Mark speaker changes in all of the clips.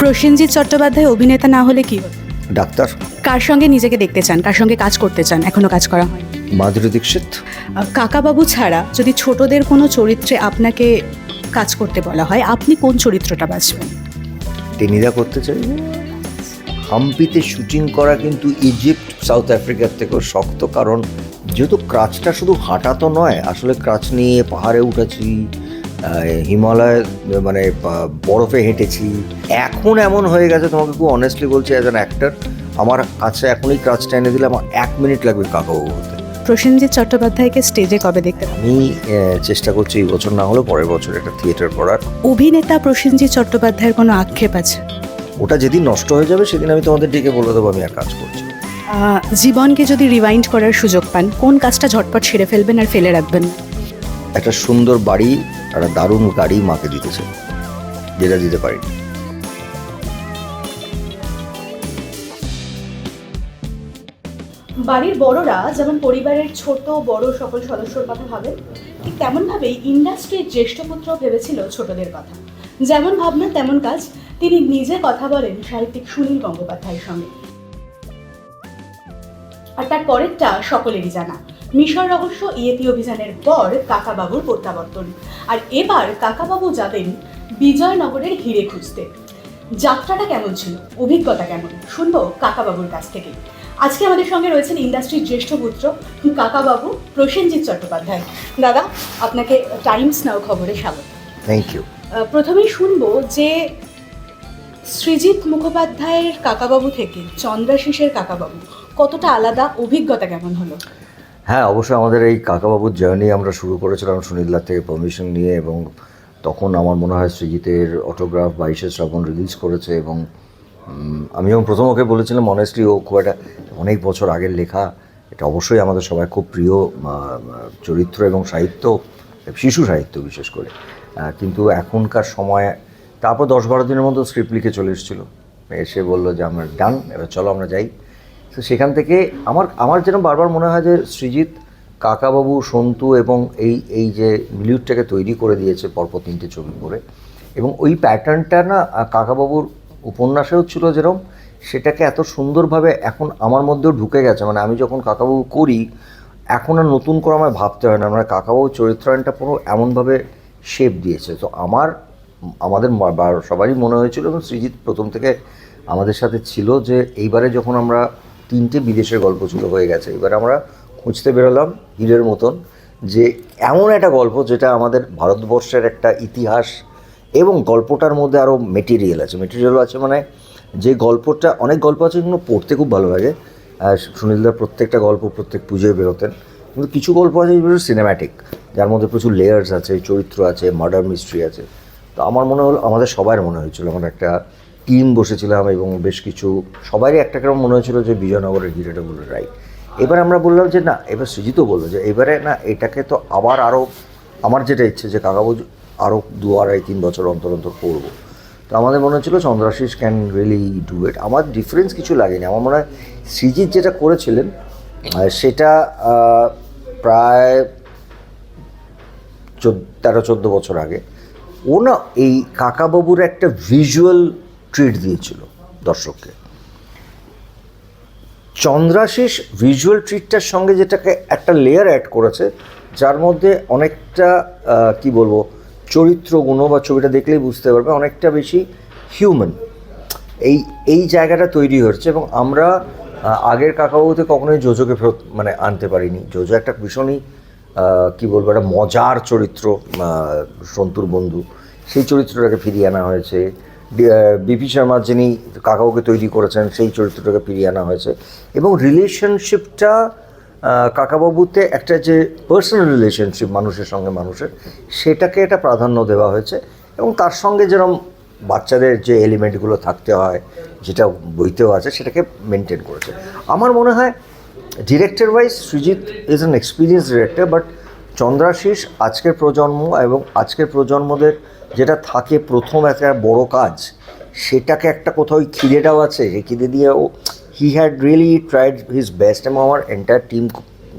Speaker 1: প্রসেনজিৎ চট্টোপাধ্যায় অভিনেতা না হলে কি হতো?
Speaker 2: ডাক্তার।
Speaker 1: কার সঙ্গে নিজেকে দেখতে চান, কার সঙ্গে কাজ করতে চান, এখনো কাজ করা হয়?
Speaker 2: মাধুরী দীক্ষিত।
Speaker 1: কাকাবাবু ছাড়া যদি ছোটদের কোনো চরিত্রে আপনাকে কাজ করতে বলা হয়, আপনি কোন চরিত্রটা বাছবেন?
Speaker 2: টেনিদা করতে চাই। হাম্পিতে শুটিং করা কিন্তু ইজিপ্ট সাউথ আফ্রিকার থেকেও শক্ত, কারণ যেহেতু ক্রাচটা শুধু হাঁটা তো নয়, আসলে ক্রাচ নিয়ে পাহাড়ে উঠেছি, হিমালয় মানে বরফে হেঁটেছি। এখন এমন হয়ে গেছে, তোমাকে খুব অনেস্টলি বলছি, অ্যাজ অ্যান অ্যাক্টর আমার কাছে এখনই ক্রাচটা এনে দিলে আমার 1 মিনিট লাগবে কাকাবাবু হতে।
Speaker 1: প্রসেনজিৎ চট্টোপাধ্যায়কে স্টেজে কবে দেখতে পাবেন?
Speaker 2: আমি চেষ্টা করছি এই বছর না হলেও পরের বছর একটা থিয়েটার করার।
Speaker 1: অভিনেতা প্রসেনজিৎ চট্টোপাধ্যায়ের কোনো আক্ষেপ আছে?
Speaker 2: ওটা যেদিন নষ্ট হয়ে যাবে সেদিন আমি তোমাদের ডেকে বলে দেবো আমি আর কাজ করছি।
Speaker 1: জীবনকে যদি রিওয়াইন্ড করার সুযোগ পান, কোন কাজটা ঝটপট ছেড়ে ফেলবেন আর ফেলে রাখবেন না?
Speaker 2: একটা সুন্দর বাড়ি, একটা দারুণ গাড়ি মাকে দিতে চাই, যেটা দিতে পারি।
Speaker 1: বাড়ির বড়রা যেমন পরিবারের ছোট বড় সকল সদস্যর কথা ভাবেন, ঠিক তেমনভাবেই ইন্ডাস্ট্রির জ্যেষ্ঠ পুত্র ভেবেছিল ছোটদের কথা। যেমন ভাবনা তেমন কাজ, তিনি নিজে কথা বলেন সাহিত্যিক সুনীল গঙ্গোপাধ্যায়ের সঙ্গে। আর তার পরেরটা সকলেরই জানা, মিশর রহস্য ইয়েতি অভিযানের পর কাকাবাবুর প্রত্যাবর্তন। আর এবার কাকাবাবু যাবেন বিজয়নগরের হিরে খুঁজতে। যাত্রাটা কেমন ছিল, অভিজ্ঞতা কেমন, শুনবো কাকাবাবুর কাছ থেকে। আজকে আমাদের সঙ্গে রয়েছেন ইন্ডাস্ট্রির জ্যেষ্ঠ পুত্র কাকাবাবু প্রসেনজিৎ চট্টোপাধ্যায়। দাদা, আপনাকে টাইমস নাও খবরে স্বাগত।
Speaker 2: Thank you.
Speaker 1: প্রথমেই শুনবো যে সৃজিত মুখোপাধ্যায়ের কাকাবাবু থেকে চন্দ্রাশিসের কাকাবাবু কতটা আলাদা, অভিজ্ঞতা কেমন হলো?
Speaker 2: হ্যাঁ, অবশ্যই আমাদের এই কাকাবাবুর জার্নি আমরা শুরু করেছিলাম সুনীলদার থেকে পারমিশন নিয়ে, এবং তখন আমার মনে হয় সৃজিতের অটোগ্রাফ 22শে শ্রাবণ রিলিজ করেছে, এবং আমি যখন প্রথম ওকে বলেছিলাম অনেস্টলি ও খুব একটা অনেক বছর আগের লেখা, এটা অবশ্যই আমাদের সবাই খুব প্রিয় চরিত্র এবং সাহিত্য, শিশু সাহিত্য বিশেষ করে। কিন্তু এখনকার সময় তারপর 10-12 দিনের মতো স্ক্রিপ্ট লিখে চলে এসেছিলো, এসে বললো যে আমরা ডান, এবার চলো আমরা যাই। তো সেখান থেকে আমার যেন বারবার মনে হয় যে সৃজিত কাকাবাবু, সন্তু এবং এই যে মিলিউডটাকে তৈরি করে দিয়েছে পরপর 3টে ছবি করে, এবং ওই প্যাটার্নটা না কাকাবাবুর উপন্যাসেও ছিল যেরকম, সেটাকে এত সুন্দরভাবে এখন আমার মধ্যেও ঢুকে গেছে। মানে আমি যখন কাকাবাবু করি এখন আর নতুন করে আমায় ভাবতে হয় না, মানে কাকাবাবুর চরিত্রায়নটা পুরো এমনভাবে শেপ দিয়েছে। তো আমাদের সবারই মনে হয়েছিল, এবং সৃজিত প্রথম থেকে আমাদের সাথে ছিল, যে এইবারে যখন আমরা 3টে বিদেশের গল্প ছিল হয়ে গেছে, এবার আমরা খুঁজতে বেরোলাম হীরের মতন যে এমন একটা গল্প যেটা আমাদের ভারতবর্ষের একটা ইতিহাস, এবং গল্পটার মধ্যে আরও মেটেরিয়াল আছে মানে যে গল্পটা, অনেক গল্প আছে যেগুলো পড়তে খুব ভালো লাগে, সুনীলদার প্রত্যেকটা গল্প প্রত্যেক পুজোয় বেরোতেন, কিন্তু কিছু গল্প আছে যেগুলো সিনেম্যাটিক, যার মধ্যে প্রচুর লেয়ার্স আছে, চরিত্র আছে, মার্ডার মিস্ট্রি আছে। তো আমার মনে হলো, আমাদের সবার মনে হয়েছিল, আমরা একটা টিম বসেছিলাম এবং বেশ কিছু সবারই একটা কেরম মনে হয়েছিল যে বিজয়নগরের হিরেটা বলে রাইট। এবার আমরা বললাম যে না, এবার সৃজিতও বললো যে এবারে না, এটাকে তো আবার আরও, আমার যেটা ইচ্ছে যে কাকাবাবু আরও 2-2.5-3 বছর অন্তর অন্তর করবো। তো আমাদের মনে হচ্ছিলো Chandrashis can really do it. আমার ডিফারেন্স কিছু লাগেনি, আমার মনে হয় সৃজিত যেটা করেছিলেন সেটা প্রায় 13-14 বছর আগে ও না এই কাকাবাবুর একটা ভিজুয়াল ট্রিট দিয়েছিল দর্শককে। চন্দ্রাশিস ভিজুয়াল ট্রিটটার সঙ্গে যেটাকে একটা লেয়ার অ্যাড করেছে, যার মধ্যে অনেকটা কি বলবো, চরিত্রগুণ বা ছবিটা দেখলেই বুঝতে পারবে অনেকটা বেশি হিউম্যান এই জায়গাটা তৈরি হচ্ছে। এবং আমরা আগের কাকাবাবুতে কখনোই জোজোকে ফেরত মানে আনতে পারিনি। জোজো একটা ভীষণই কী বলবো, একটা মজার চরিত্র, সন্তুর বন্ধু, সেই চরিত্রটাকে ফিরিয়ে আনা হয়েছে। বিপি শর্মা যিনি কাকাবাবুকে তৈরি করেছেন সেই চরিত্রটাকে ফিরিয়ে আনা হয়েছে, এবং রিলেশনশিপটা কাকাবাবুতে একটা যে পার্সোনাল রিলেশনশিপ মানুষের সঙ্গে মানুষের, সেটাকে একটা প্রাধান্য দেওয়া হয়েছে, এবং তার সঙ্গে যেরকম বাচ্চাদের যে এলিমেন্টগুলো থাকতে হয়, যেটা বইতেও আছে, সেটাকে মেনটেন করেছে। আমার মনে হয় director wise Srijit is an experience director, but Chandrashis আজকের প্রজন্ম এবং আজকের প্রজন্মদের যেটা থাকে প্রথম একটা বড় কাজ, সেটাকে একটা কোথাও খিদেটাও আছে, সেই খিদে দিয়ে he had really tried his best, এবং আমার এন্টায়ার টিম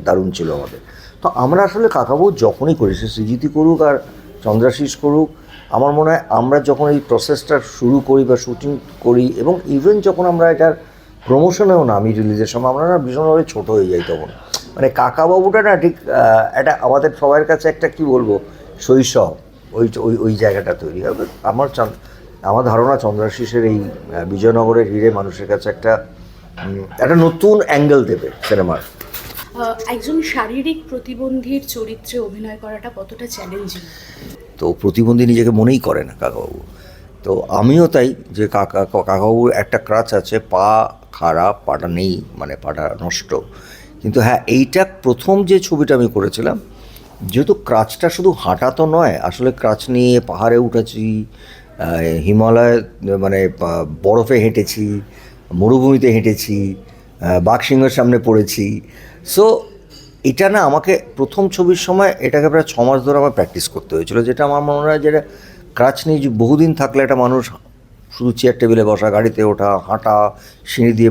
Speaker 2: দারুণ ছিল আমাদের। তো আমরা আসলে কাকাবাবু যখনই করি, সে সৃজিতই করুক আর চন্দ্রাশিস করুক, আমার মনে হয় আমরা যখন এই প্রসেসটা শুরু করি বা শুটিং করি এবং ইভেন যখন আমরা এটার প্রমোশনেও নামি রিলিজের সময় আমরা না ভীষণভাবে ছোটো হয়ে যাই তখন, মানে কাকাবাবুটা না ঠিক এটা আমাদের সবার কাছে একটা কি বলবো শৈশব, ওই ওই ওই জায়গাটা তৈরি হবে। আমার ধারণা চন্দ্রাশিসের এই বিজয়নগরের হিরে মানুষের কাছে একটা নতুন অ্যাঙ্গেল দেবে সিনেমার।
Speaker 1: একজন শারীরিক প্রতিবন্ধীর চরিত্রে অভিনয় করাটা কতটা চ্যালেঞ্জিং?
Speaker 2: তো প্রতিবন্ধী নিজেকে মনেই করে না কাকাবাবু, তো আমিও তাই যে কাকাবাবুর একটা ক্রাচ আছে, পা খারাপ, পাটা নেই, মানে পাটা নষ্ট। কিন্তু হ্যাঁ, এইটা প্রথম যে ছবিটা আমি করেছিলাম, যেহেতু ক্রাচটা শুধু হাঁটা তো নয়, আসলে ক্রাচ নিয়ে পাহাড়ে উঠেছি, হিমালয় মানে বরফে হেঁটেছি, মরুভূমিতে হেঁটেছি, বাঘসিংহের সামনে পড়েছি। সো এটা না আমাকে প্রথম ছবির সময় এটাকে প্রায় 6 মাস ধরে আমার প্র্যাকটিস করতে হয়েছিল, যেটা আমার মনে হয় যেটা ক্রাচ নিয়ে বহুদিন থাকলে একটা মানুষ শুধু চেয়ার টেবিলে বসা, গাড়িতে ওঠা, হাঁটা, সিঁড়ি দিয়ে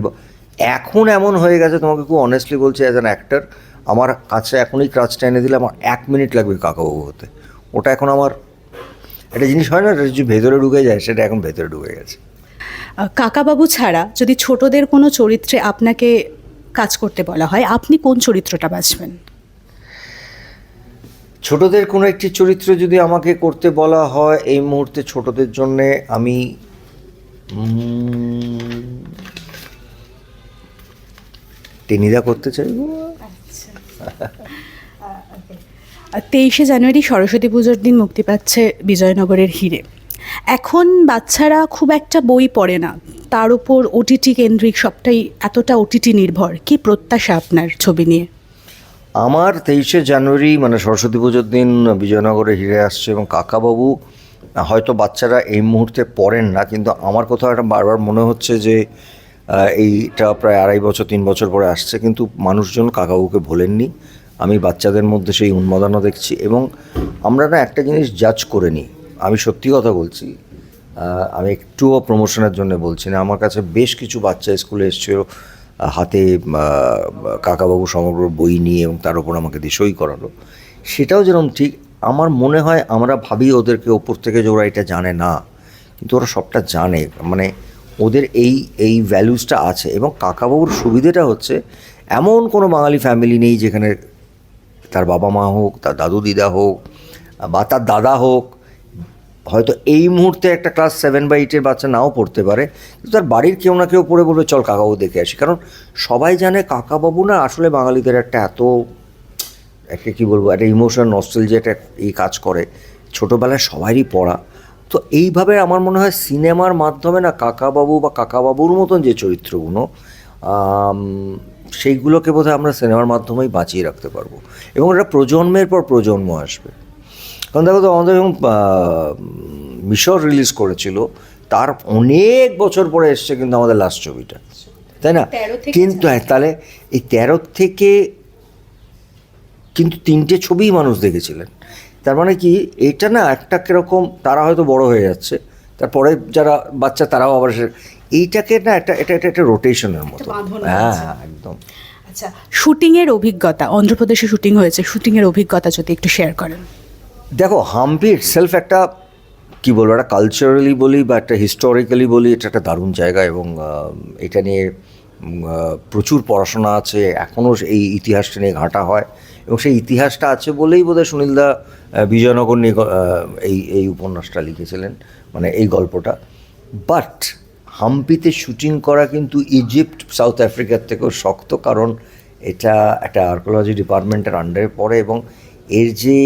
Speaker 2: এখন এমন হয়ে গেছে, তোমাকে খুব অনেস্টলি বলছি, অ্যাজ অ্যান অ্যাক্টর আমার কাছে এখনই ক্রাচটা এনে দিলে আমার 1 মিনিট লাগবে কাকাবাবু হতে। ওটা এখন আমার একটা জিনিস হয় না, এটা যে ভেতরে ঢুকে যায়, সেটা এখন ভেতরে ঢুকে গেছে।
Speaker 1: কাকাবাবু ছাড়া যদি ছোটদের কোনো চরিত্রে আপনাকে কাজ করতে বলা হয়, আপনি কোন চরিত্রটা বাছবেন?
Speaker 2: ছোটদের কোনো একটি চরিত্র যদি আমাকে করতে বলা হয় এই মুহূর্তে ছোটদের জন্যে, আমি টেনিদা করতে চাইব।
Speaker 1: 23শে জানুয়ারি সরস্বতী পুজোর দিন মুক্তি পাচ্ছে বিজয়নগরের হিরে। এখন বাচ্চারা খুব একটা বই পড়ে না, তার উপর ওটিটি কেন্দ্রিক, সবটাই এতটা ওটিটি নির্ভর। কি প্রত্যাশা আপনার ছবি নিয়ে?
Speaker 2: আমার 23শে জানুয়ারি মানে সরস্বতী পুজোর দিন বিজয়নগরে হিরে আসছে, এবং কাকাবাবু হয়তো বাচ্চারা এই মুহূর্তে পড়েন না, কিন্তু আমার কোথাও একটা বারবার মনে হচ্ছে যে এইটা প্রায় 2.5 বছর 3 বছর পরে আসছে, কিন্তু মানুষজন কাকাবাবুকে ভোলেননি। আমি বাচ্চাদের মধ্যে সেই উন্মাদনা দেখছি, এবং আমরা না একটা জিনিস জাজ করে নিই। আমি সত্যি কথা বলছি, আমি একটুও প্রমোশনের জন্য বলছি না, আমার কাছে বেশ কিছু বাচ্চা স্কুলে এসেছিল হাতে কাকাবাবু সমগ্র বই নিয়ে, এবং তার উপর আমাকে দিয়ে সই করালো। সেটাও যেরকম ঠিক, আমার মনে হয় আমরা ভাবি ওদেরকে ওপর থেকে যে ওরা এটা জানে না, কিন্তু ওরা সবটা জানে, মানে ওদের এই ভ্যালুসটা আছে। এবং কাকাবাবুর সুবিধেটা হচ্ছে এমন কোনো বাঙালি ফ্যামিলি নেই যেখানে তার বাবা মা হোক, তার দাদু দিদা হোক, বা তার দাদা হোক, হয়তো এই মুহূর্তে একটা ক্লাস 7 বা 8-এর বাচ্চা নাও পড়তে পারে, কিন্তু তার বাড়ির কেউ না কেউ পড়ে বলবে চল কাকাবাবু দেখে আসি। কারণ সবাই জানে কাকাবাবু না আসলে বাঙালিদের একটা একটা কী বলবো, একটা ইমোশন নস্টালজিয়া একটা এই কাজ করে, ছোটোবেলায় সবারই পড়া। তো এইভাবে আমার মনে হয় সিনেমার মাধ্যমে না কাকাবাবু বা কাকাবাবুর মতন যে চরিত্রগুলো, সেইগুলোকে বোধহয় আমরা সিনেমার মাধ্যমেই বাঁচিয়ে রাখতে পারবো, এবং এটা প্রজন্মের পর প্রজন্ম আসবে। কারণ দেখো তো, আমাদের যখন মিশর রিলিজ করেছিল তার অনেক বছর পরে এসছে কিন্তু আমাদের লাস্ট ছবিটা, তাই না? কিন্তু হ্যাঁ, তাহলে এই 13 থেকে কিন্তু 3টে ছবিই মানুষ দেখেছিলেন। তার মানে কি, এটা না একটা কীরকম, তারা হয়তো বড় হয়ে যাচ্ছে, তারপরে যারা বাচ্চা তারাও আবার এইটাকে না এটা রোটেশনের মতো। হ্যাঁ, একদম।
Speaker 1: আচ্ছা, শুটিংয়ের অভিজ্ঞতা, অন্ধ্রপ্রদেশে শুটিং হয়েছে, শুটিংয়ের অভিজ্ঞতা যদি একটু শেয়ার করেন।
Speaker 2: দেখো, হাম্পি ইটসেলফ একটা কী বলবো, একটা কালচারালি বলি বা একটা হিস্টোরিক্যালি বলি, এটা একটা দারুণ জায়গা, এবং এটা নিয়ে প্রচুর পড়াশোনা আছে, এখনও এই ইতিহাসটা নিয়ে ঘাঁটা হয়, এবং সেই ইতিহাসটা আছে বলেই বোধহয় সুনীলদা বিজয়নগর নিয়ে এই উপন্যাসটা লিখেছিলেন, মানে এই গল্পটা। বাট হাম্পিতে শুটিং করা কিন্তু ইজিপ্ট, সাউথ আফ্রিকার থেকেও শক্ত, কারণ এটা একটা আর্কিওলজি ডিপার্টমেন্টের আন্ডারে পড়ে, এবং এর যে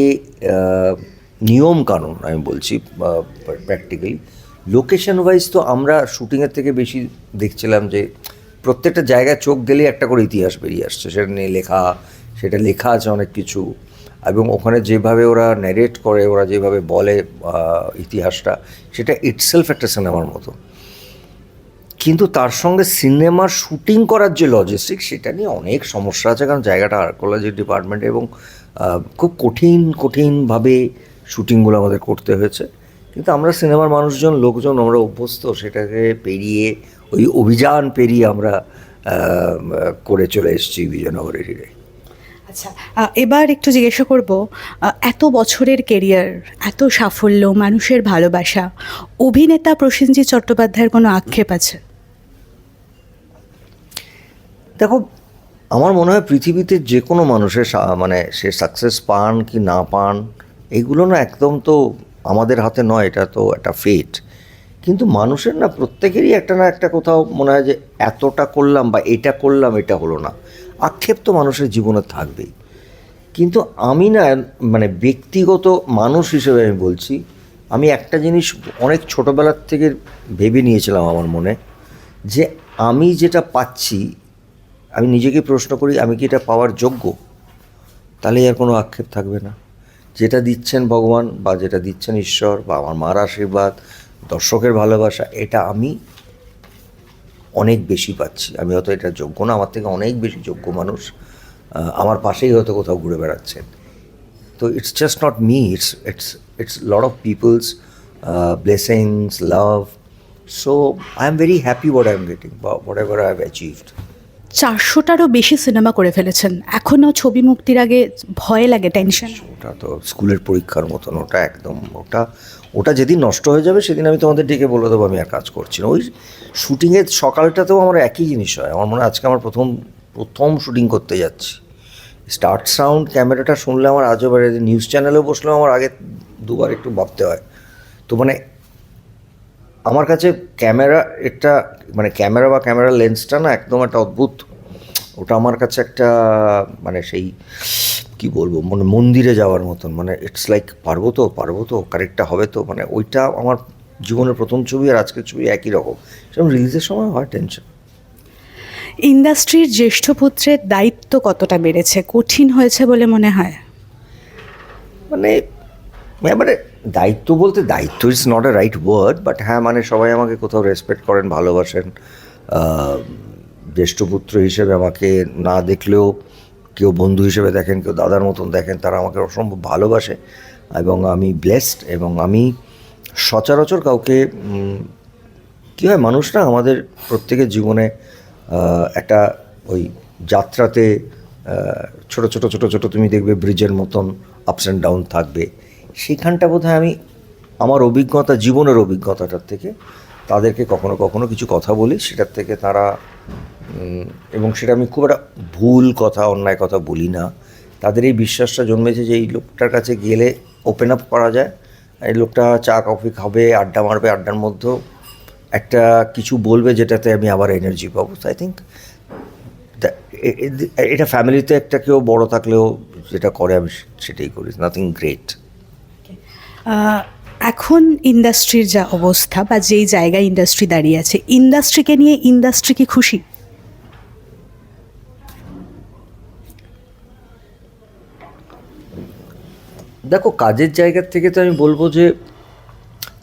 Speaker 2: নিয়ম কানুন আমি বলছি প্র্যাকটিক্যালি, লোকেশন ওয়াইজ তো আমরা শুটিংয়ের থেকে বেশি দেখছিলাম যে প্রত্যেকটা জায়গায় চোখ গেলেই একটা করে ইতিহাস বেরিয়ে আসছে, সেটা নিয়ে সেটা লেখা আছে অনেক কিছু, এবং ওখানে যেভাবে ওরা ন্যারেট করে, ওরা যেভাবে বলে ইতিহাসটা, সেটা ইটসেলফ একটা সিনেমার মতো। কিন্তু তার সঙ্গে সিনেমার শুটিং করার যে লজিস্টিক, সেটা নিয়ে অনেক সমস্যা আছে, কারণ জায়গাটা আর্কিওলজি ডিপার্টমেন্ট, এবং খুব কঠিনভাবে শুটিংগুলো আমাদের করতে হয়েছে। কিন্তু আমরা সিনেমার লোকজন আমরা অভ্যস্ত, সেটাকে পেরিয়ে, ওই অভিযান পেরিয়ে আমরা করে চলে এসেছি বিজয়নগরের হিরে।
Speaker 1: আচ্ছা, এবার একটু জিজ্ঞাসা করব, এত বছরের কেরিয়ার, এত সাফল্য, মানুষের ভালোবাসা, অভিনেতা প্রসেনজিৎ চট্টোপাধ্যায়ের কোনো আক্ষেপ আছে?
Speaker 2: দেখো, আমার মনে হয় পৃথিবীতে যে কোনো মানুষের মানে সে সাকসেস পান কি না পান, এইগুলো না একদম তো আমাদের হাতে নয়, এটা তো একটা ফেট। কিন্তু মানুষের না প্রত্যেকেরই একটা না একটা কোথাও মনে হয় যে এতটা করলাম বা এটা করলাম, এটা হলো না। আক্ষেপ তো মানুষের জীবনে থাকবেই। কিন্তু আমি না, মানে ব্যক্তিগত মানুষ হিসেবে আমি বলছি, আমি একটা জিনিস অনেক ছোটোবেলার থেকে ভেবে নিয়েছিলাম আমার মনে, যে আমি যেটা পাচ্ছি, আমি নিজেকে প্রশ্ন করি আমি কি এটা পাওয়ার যোগ্য, তাহলে আর কোনো আক্ষেপ থাকবে না। যেটা দিচ্ছেন ভগবান বা যেটা দিচ্ছেন ঈশ্বর বা আমার মার আশীর্বাদ, দর্শকের ভালোবাসা, এটা আমি অনেক বেশি পাচ্ছি। আমি হয়তো এটা যোগ্য না, আমার থেকে অনেক বেশি যোগ্য মানুষ আমার পাশেই হয়তো কোথাও ঘুরে বেড়াচ্ছেন। তো it's just not me, it's lot of peoples blessings, love. So I am very happy what I am getting বা whatever I have achieved.
Speaker 1: 400টারও বেশি সিনেমা করে ফেলেছেন, এখনও ছবি মুক্তির আগে ভয় লাগে, টেনশন?
Speaker 2: ওটা তো স্কুলের পরীক্ষার মতন, ওটা একদম, ওটা যেদিন নষ্ট হয়ে যাবে সেদিন আমি তোমাদের ডেকে বলে দেবো আমি আর কাজ করছি না। ওই শুটিংয়ের সকালটাতেও আমার একই জিনিস হয়। আমার মনে হয় আজকে আমার প্রথম শুটিং করতে যাচ্ছি। স্টার্ট সাউন্ড ক্যামেরাটা শুনলে আমার আজও বাড়ে, নিউজ চ্যানেলেও বসলেও আমার আগে দুবার একটু ভাবতে হয়। তো মানে আমার কাছে ক্যামেরা, এটা মানে ক্যামেরা বা ক্যামেরা লেন্সটা না একদম একটা অদ্ভুত, ওটা আমার কাছে একটা মানে সেই কি বলবো, মানে মন্দিরে যাওয়ার মতন, মানে ইটস লাইক পারবো তো কারেক্টটা হবে তো, মানে ওইটা আমার জীবনের প্রথম ছবি আর আজকের ছবি একই রকম। সেরকম রিলিজের সময় হয় টেনশন।
Speaker 1: ইন্ডাস্ট্রির জ্যেষ্ঠ পুত্রের দায়িত্ব কতটা বেড়েছে, কঠিন হয়েছে বলে মনে হয়?
Speaker 2: মানে মানে দায়িত্ব বলতে, দায়িত্ব is not a right word, but হ্যাঁ, মানে সবাই আমাকে কোথাও রেসপেক্ট করেন, ভালোবাসেন। জ্যেষ্ঠ পুত্র হিসেবে আমাকে না দেখলেও কেউ বন্ধু হিসেবে দেখেন, কেউ দাদার মতন দেখেন, তারা আমাকে অসম্ভব ভালোবাসে এবং আমি ব্লেসড। এবং আমি সচরাচর কাউকে কী হয়, মানুষ না আমাদের প্রত্যেকের জীবনে একটা ওই যাত্রাতে ছোট ছোট ছোট ছোট তুমি দেখবে ব্রিজের মতন আপস অ্যান্ড ডাউন থাকবে। সেইখানটা বোধহয় আমি আমার অভিজ্ঞতা, জীবনের অভিজ্ঞতাটার থেকে তাদেরকে কখনো কখনো কিছু কথা বলি, সেটার থেকে তারা, এবং সেটা আমি খুব একটা ভুল কথা, অন্যায় কথা বলি না। তাদের এই বিশ্বাসটা জন্মেছে যে এই লোকটার কাছে গেলে ওপেন আপ করা যায়, এই লোকটা চা কফি খাবে, আড্ডা মারবে, আড্ডার মধ্যেও একটা কিছু বলবে যেটাতে আমি আবার এনার্জি পাবো। আই থিঙ্ক এটা ফ্যামিলিতে একটা কেউ বড় থাকলেও যেটা করে আমি সেটাই করি, নাথিং গ্রেট।
Speaker 1: এখন ইন্ডাস্ট্রির যা অবস্থা বা যেই জায়গায় ইন্ডাস্ট্রি দাঁড়িয়ে আছে, ইন্ডাস্ট্রিকে নিয়ে ইন্ডাস্ট্রি কি খুশি?
Speaker 2: দেখো, কাজের জায়গার থেকে তো আমি বলবো যে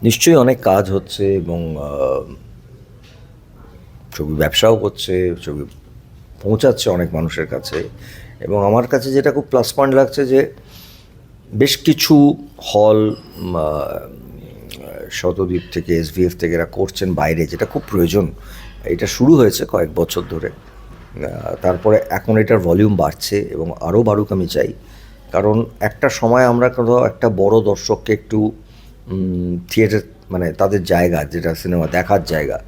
Speaker 2: নিশ্চয়ই অনেক কাজ হচ্ছে এবং ছবি ব্যবসাও করছে, ছবি পৌঁছাচ্ছে অনেক মানুষের কাছে। এবং আমার কাছে যেটা খুব প্লাস পয়েন্ট লাগছে যে বেশ কিছু হল শতদ্বীপ থেকে, SVF থেকে এরা করছেন বাইরে, যেটা খুব প্রয়োজন। এটা শুরু হয়েছে কয়েক বছর ধরে, তারপরে এখন এটার ভলিউম বাড়ছে এবং আরও বাড়ুক আমি চাই। কারণ একটা সময় আমরা কোথাও একটা বড় দর্শককে একটু থিয়েটার, মানে তাদের জায়গা যেটা সিনেমা দেখার জায়গা,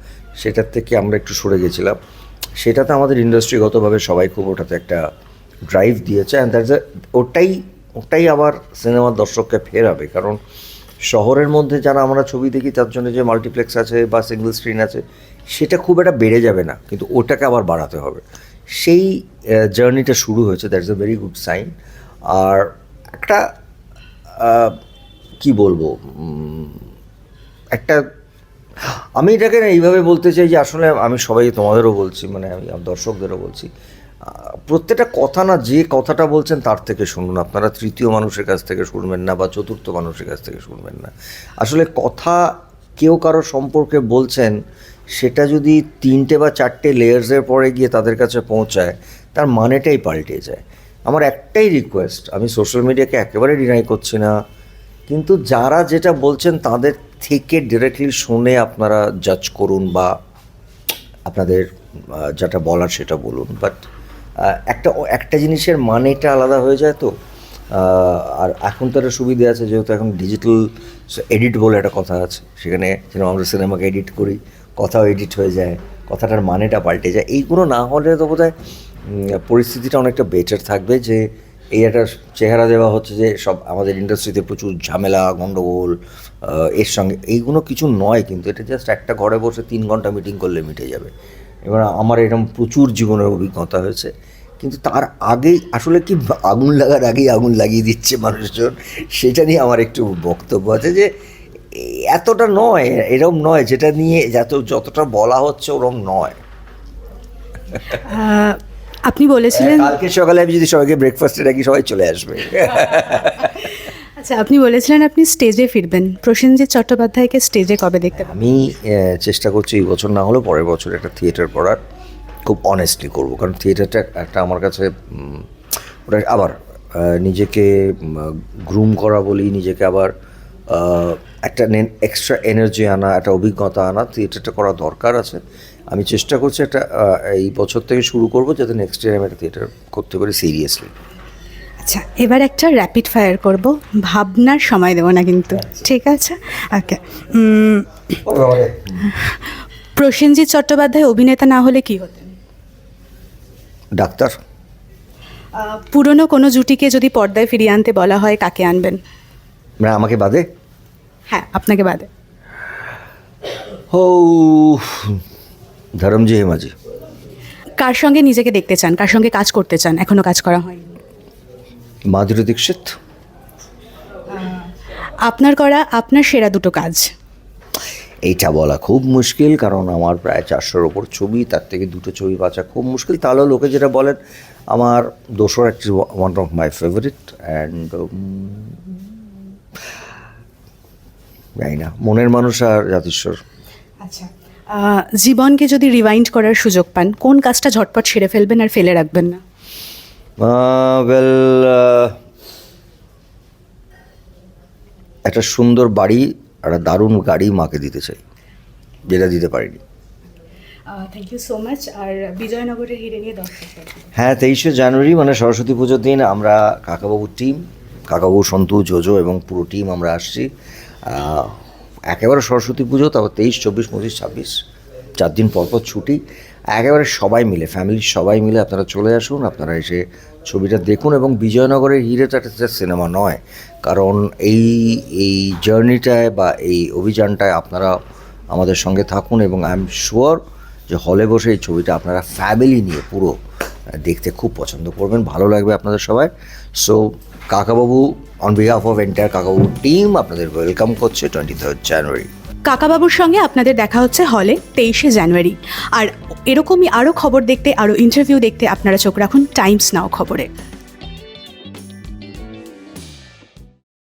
Speaker 2: সেটার থেকে আমরা একটু সরে গেছিলাম। সেটাতে আমাদের ইন্ডাস্ট্রিগতভাবে সবাই খুব ওটাতে একটা ড্রাইভ দিয়েছে, অ্যান্ড দ্যাটস ওটাই আবার সিনেমার দর্শককে ফেরাবে। কারণ শহরের মধ্যে যারা আমরা ছবি দেখি তার জন্য যে মাল্টিপ্লেক্স আছে বা সিঙ্গল স্ক্রিন আছে, সেটা খুব একটা বেড়ে যাবে না, কিন্তু ওটাকে আবার বাড়াতে হবে। সেই জার্নিটা শুরু হয়েছে, that's a very good sign. আর একটা কি বলবো, একটা আমি এটাকে না এইভাবে বলতে চাই যে আসলে আমি সবাই, তোমাদেরও বলছি, মানে আমি দর্শকদেরও বলছি, প্রত্যেকটা কথা না যে কথাটা বলছেন তার থেকে শুনুন। আপনারা তৃতীয় মানুষের কাছ থেকে শুনবেন না বা চতুর্থ মানুষের কাছ থেকে শুনবেন না। আসলে কথা কেউ কারো সম্পর্কে বলছেন, সেটা যদি 3টে বা 4টে লেয়ার্সের পরে গিয়ে তাদের কাছে পৌঁছায়, তার মানেটাই পাল্টে যায়। আমার একটাই রিকোয়েস্ট, আমি সোশ্যাল মিডিয়াকে একেবারে ডিনাই করছি না, কিন্তু যারা যেটা বলছেন তাদের থেকে ডিরেক্টলি শুনে আপনারা জাজ করুন বা আপনাদের যেটা বলার সেটা বলুন। বাট একটা জিনিসের মানেটা আলাদা হয়ে যায় তো। আর এখন তো একটা সুবিধা আছে, যেহেতু এখন ডিজিটাল এডিট বলে একটা কথা আছে, সেখানে যেন আমরা সিনেমাকে এডিট করি, কথাও এডিট হয়ে যায়, কথাটার মানেটা পাল্টে যায়। এইগুলো না হলে তো বোধহয় পরিস্থিতিটা অনেকটা বেটার থাকবে। যে এই একটা চেহারা দেওয়া হচ্ছে যে সব আমাদের ইন্ডাস্ট্রিতে প্রচুর ঝামেলা গণ্ডগোল, এর সঙ্গে এইগুলো কিছু নয়, কিন্তু এটা জাস্ট একটা ঘরে বসে 3 ঘন্টা মিটিং করলে মিটে যাবে। এবার আমার এরকম প্রচুর জীবনের অভিজ্ঞতা হয়েছে, কিন্তু তার আগেই আসলে কি আগুন লাগার আগেই আগুন লাগিয়ে দিচ্ছে মানুষজন, সেটা নিয়ে আমার একটু বক্তব্য আছে যে এতটা নয়, এরকম নয়, যেটা নিয়ে যতটা বলা হচ্ছে ওরকম নয়।
Speaker 3: আপনি বলেছিলেন,
Speaker 2: কালকে সকালে আমি যদি সবাইকে ব্রেকফাস্টে রাখি সবাই চলে আসবে।
Speaker 3: আচ্ছা আপনি বলেছিলেন আপনি স্টেজে ফিরবেন, প্রসেনজিৎ চট্টোপাধ্যায়কে স্টেজে কবে দেখতে পাবেন?
Speaker 2: আমি চেষ্টা করছি এই বছর না হলেও পরের বছর একটা থিয়েটার করার, খুব অনেস্টলি করবো, কারণ থিয়েটারটা একটা আমার কাছে ওটা আবার নিজেকে গ্রুম করা বলি, নিজেকে আবার একটা এক্সট্রা এনার্জি আনা, একটা অভিজ্ঞতা আনা, থিয়েটারটা করা দরকার আছে। আমি চেষ্টা করছি একটা এই বছর থেকে শুরু করবো, যাতে নেক্সট ইয়ার আমি একটা থিয়েটার করতে পারি সিরিয়াসলি।
Speaker 3: আচ্ছা এবার একটা র্যাপিড ফায়ার করব, ভাবনার সময় দেবো না কিন্তু, ঠিক আছে? ওকে। প্রসেনজিৎ চট্টোপাধ্যায় অভিনেতা না হলে কি হতেন?
Speaker 2: ডাক্তার।
Speaker 3: পুরনো কোনো জুটিকে যদি পর্দায় ফিরিয়ে আনতে বলা হয় কাকে আনবেন?
Speaker 2: মানে আমাকে বাদে?
Speaker 3: হ্যাঁ আপনাকে বাদে।
Speaker 2: ও ধরমজি হেমাজি।
Speaker 3: কার সঙ্গে নিজেকে দেখতে চান, কার সঙ্গে কাজ করতে চান, এখনো কাজ করা হয়নি?
Speaker 2: মাধুরী দীক্ষিত।
Speaker 3: আপনার করা আপনার সেরা দুটো কাজ?
Speaker 2: এইটা বলা খুব মুশকিল, কারণ আমার প্রায় 400-র ওপর ছবি, তার থেকে দুটো ছবি বাছা খুব মুশকিল। তাহলেও লোকে যেটা বলেন, আমার দোসর একটি one of my favourite, and জানি না, মনের মানুষ আর জাতিস্বর।
Speaker 3: আচ্ছা জীবনকে যদি রিওয়াইন্ড করার সুযোগ পান, কোন কাজটা ঝটপট সেরে ফেলবেন আর ফেলে রাখবেন না?
Speaker 2: ওয়েল, একটা সুন্দর বাড়ি, একটা দারুণ গাড়ি মাকে দিতে চাই, যেটা দিতে পারিনি।
Speaker 3: Thank you so much. আর বিজয়নগরের হিরে নিয়ে দর্শক,
Speaker 2: হ্যাঁ 23শে জানুয়ারি মানে সরস্বতী পুজোর দিন আমরা কাকাবাবুর টিম, কাকাবাবু, সন্তু, জোজো এবং পুরো টিম আমরা আসছি। একেবারে সরস্বতী পুজো, তারপর 23, 24, 25, 26 4 দিন পরপর ছুটি, একেবারে সবাই মিলে, ফ্যামিলির সবাই মিলে আপনারা চলে আসুন, আপনারা এসে ছবিটা দেখুন। এবং বিজয়নগরের হিরেটা একটা সিনেমা নয়, কারণ এই জার্নিটায় বা এই অভিযানটায় আপনারা আমাদের সঙ্গে থাকুন, এবং আই এম শিওর যে হলে বসে এই ছবিটা আপনারা ফ্যামিলি নিয়ে পুরো দেখতে খুব পছন্দ করবেন, ভালো লাগবে আপনাদের সবাই। So Kakababu on behalf of entire Kakababu team আপনাদের ওয়েলকাম করছে 23 জানুয়ারি।
Speaker 3: কাকাবাবুর সঙ্গে আপনাদের দেখা হচ্ছে হলে 23শে জানুয়ারি। আর এরকমই আরও খবর দেখতে, আরও ইন্টারভিউ দেখতে আপনারা চোখ রাখুন টাইমস নাও খবরে।